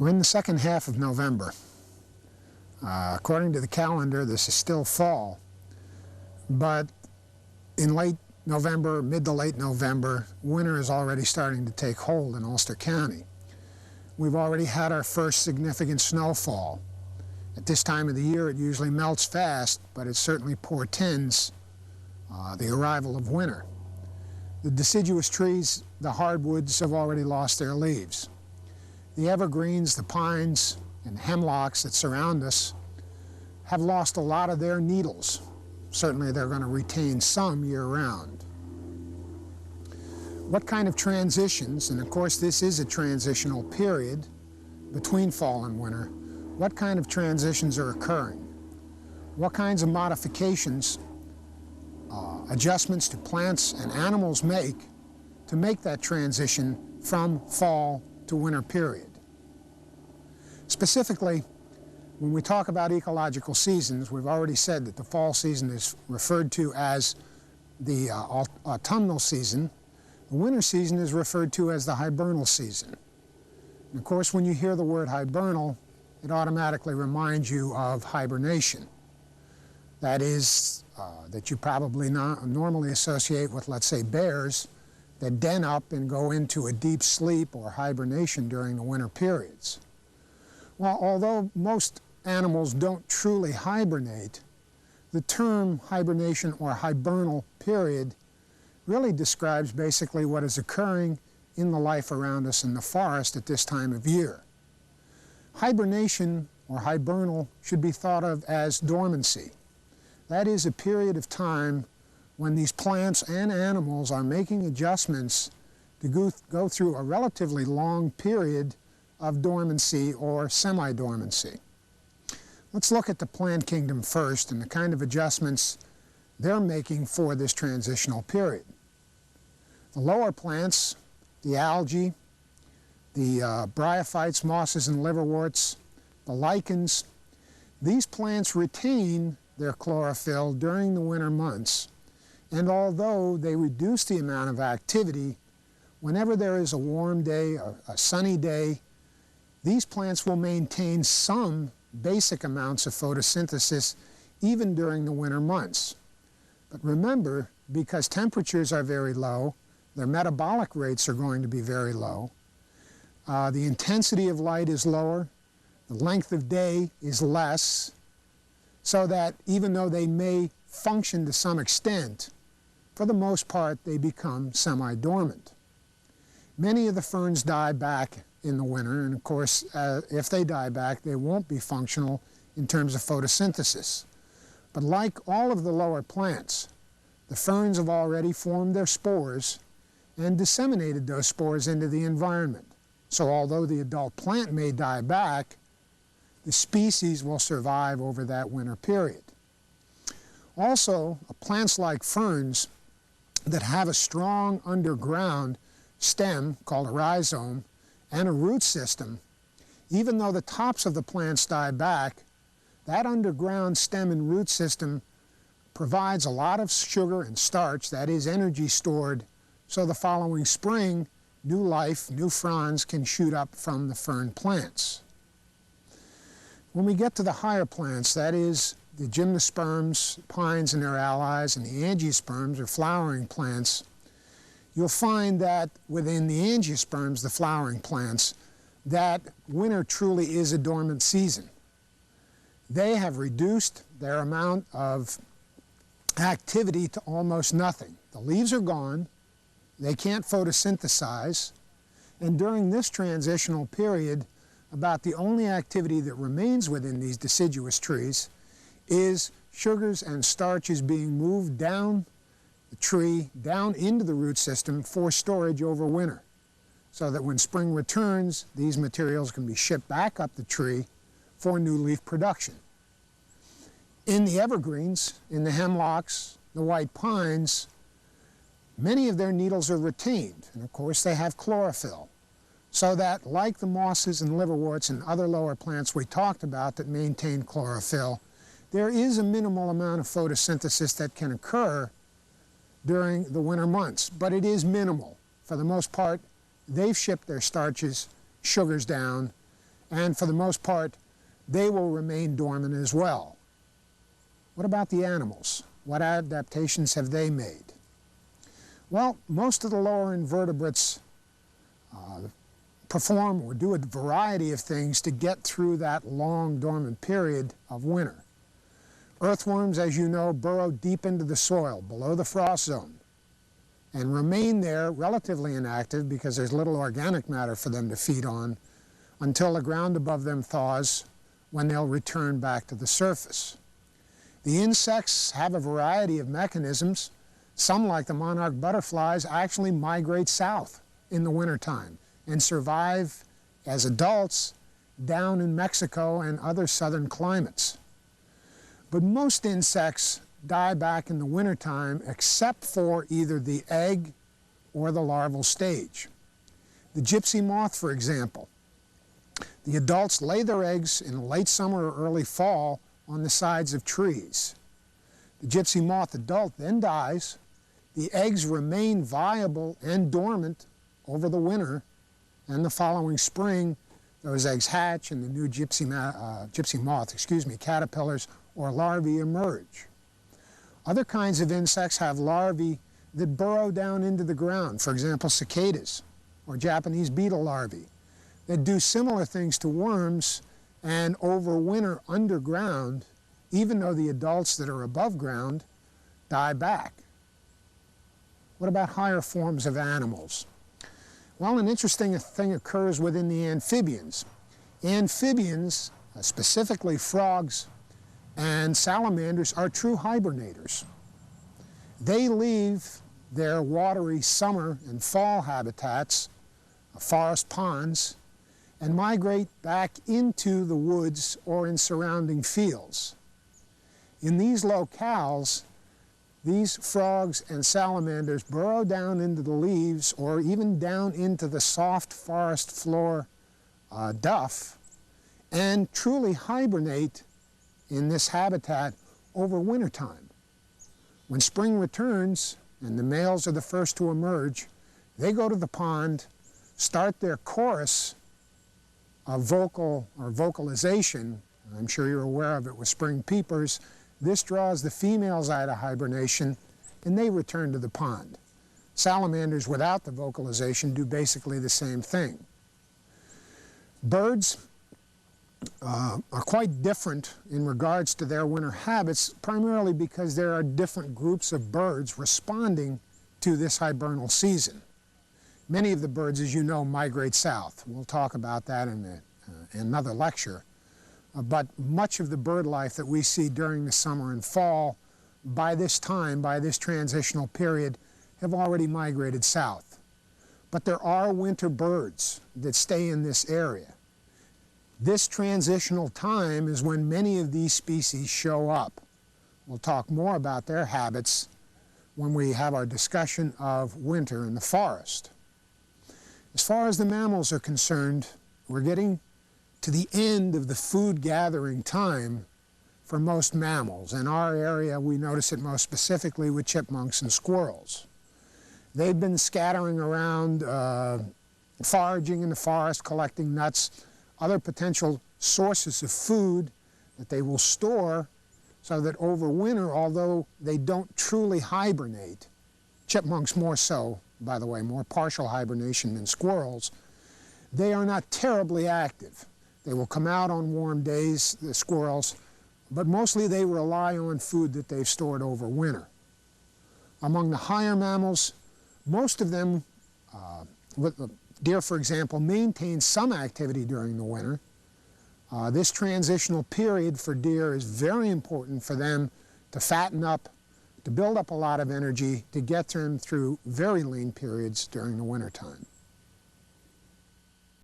We're in the second half of November. According to the calendar, this is still fall, but in late November, mid to late November, winter is already starting to take hold in Ulster County. We've already had our first significant snowfall. At this time of the year, it usually melts fast, but it certainly portends the arrival of winter. The deciduous trees, the hardwoods, have already lost their leaves. The evergreens, the pines, and hemlocks that surround us have lost a lot of their needles. Certainly they're going to retain some year-round. What kind of transitions, and of course this is a transitional period between fall and winter, what kind of transitions are occurring? What kinds of modifications, adjustments to plants and animals make to make that transition from fall to winter period? Specifically, when we talk about ecological seasons, we've already said that the fall season is referred to as the autumnal season. The winter season is referred to as the hibernal season. And of course, when you hear the word hibernal, it automatically reminds you of hibernation. That is, that you probably not normally associate with, let's say, bears that den up and go into a deep sleep or hibernation during the winter periods. Well, although most animals don't truly hibernate, the term hibernation or hibernal period really describes basically what is occurring in the life around us in the forest at this time of year. Hibernation or hibernal should be thought of as dormancy. That is a period of time when these plants and animals are making adjustments to go through a relatively long period of dormancy or semi-dormancy. Let's look at the plant kingdom first and the kind of adjustments they're making for this transitional period. The lower plants, the algae, the bryophytes, mosses and liverworts, the lichens, these plants retain their chlorophyll during the winter months, and although they reduce the amount of activity, whenever there is a warm day, a sunny day, these plants will maintain some basic amounts of photosynthesis even during the winter months. But remember, because temperatures are very low, their metabolic rates are going to be very low, the intensity of light is lower, the length of day is less, so that even though they may function to some extent, for the most part they become semi-dormant. Many of the ferns die back in the winter, and of course, if they die back, they won't be functional in terms of photosynthesis. But like all of the lower plants, the ferns have already formed their spores and disseminated those spores into the environment. So although the adult plant may die back, the species will survive over that winter period. Also, plants like ferns that have a strong underground stem called a rhizome and a root system, even though the tops of the plants die back, that underground stem and root system provides a lot of sugar and starch, that is energy stored, so the following spring, new life, new fronds can shoot up from the fern plants. When we get to the higher plants, that is the gymnosperms, pines and their allies, and the angiosperms, or flowering plants, you'll find that within the angiosperms, the flowering plants, that winter truly is a dormant season. They have reduced their amount of activity to almost nothing. The leaves are gone, they can't photosynthesize, and during this transitional period, about the only activity that remains within these deciduous trees is sugars and starches being moved down the tree, down into the root system for storage over winter, so that when spring returns, these materials can be shipped back up the tree for new leaf production. In the evergreens, in the hemlocks, the white pines, many of their needles are retained, and of course they have chlorophyll, so that like the mosses and liverworts and other lower plants we talked about that maintain chlorophyll, there is a minimal amount of photosynthesis that can occur during the winter months, but it is minimal. For the most part, they've shipped their starches, sugars down, and for the most part, they will remain dormant as well. What about the animals? What adaptations have they made? Well, most of the lower invertebrates perform or do a variety of things to get through that long dormant period of winter. Earthworms, as you know, burrow deep into the soil below the frost zone and remain there relatively inactive because there's little organic matter for them to feed on until the ground above them thaws, when they'll return back to the surface. The insects have a variety of mechanisms. Some, like the monarch butterflies, actually migrate south in the wintertime and survive as adults down in Mexico and other southern climates. But most insects die back in the wintertime except for either the egg or the larval stage. The gypsy moth, for example, the adults lay their eggs in late summer or early fall on the sides of trees. The gypsy moth adult then dies. The eggs remain viable and dormant over the winter, and the following spring, those eggs hatch and the new gypsy moth, caterpillars or larvae emerge. Other kinds of insects have larvae that burrow down into the ground, for example, cicadas or Japanese beetle larvae, that do similar things to worms and overwinter underground, even though the adults that are above ground die back. What about higher forms of animals? Well, an interesting thing occurs within the amphibians. Amphibians, specifically frogs and salamanders, are true hibernators. They leave their watery summer and fall habitats, forest ponds, and migrate back into the woods or in surrounding fields. In these locales, these frogs and salamanders burrow down into the leaves or even down into the soft forest floor duff and truly hibernate in this habitat over wintertime. When spring returns and the males are the first to emerge, they go to the pond, start their chorus of vocalization. I'm sure you're aware of it with spring peepers. This draws the females out of hibernation, and they return to the pond. Salamanders without the vocalization do basically the same thing. Birds are quite different in regards to their winter habits, primarily because there are different groups of birds responding to this hibernal season. Many of the birds, as you know, migrate south. We'll talk about that in another lecture. But much of the bird life that we see during the summer and fall, by this time, by this transitional period, have already migrated south. But there are winter birds that stay in this area. This transitional time is when many of these species show up. We'll talk more about their habits when we have our discussion of winter in the forest. As far as the mammals are concerned, we're getting to the end of the food gathering time for most mammals. In our area, we notice it most specifically with chipmunks and squirrels. They've been scattering around, foraging in the forest, collecting nuts, other potential sources of food that they will store so that over winter, although they don't truly hibernate, chipmunks more so, by the way, more partial hibernation than squirrels, they are not terribly active. They will come out on warm days, the squirrels, but mostly they rely on food that they've stored over winter. Among the higher mammals, most of them, deer for example, maintain some activity during the winter. This transitional period for deer is very important for them to fatten up, to build up a lot of energy, to get them through very lean periods during the wintertime.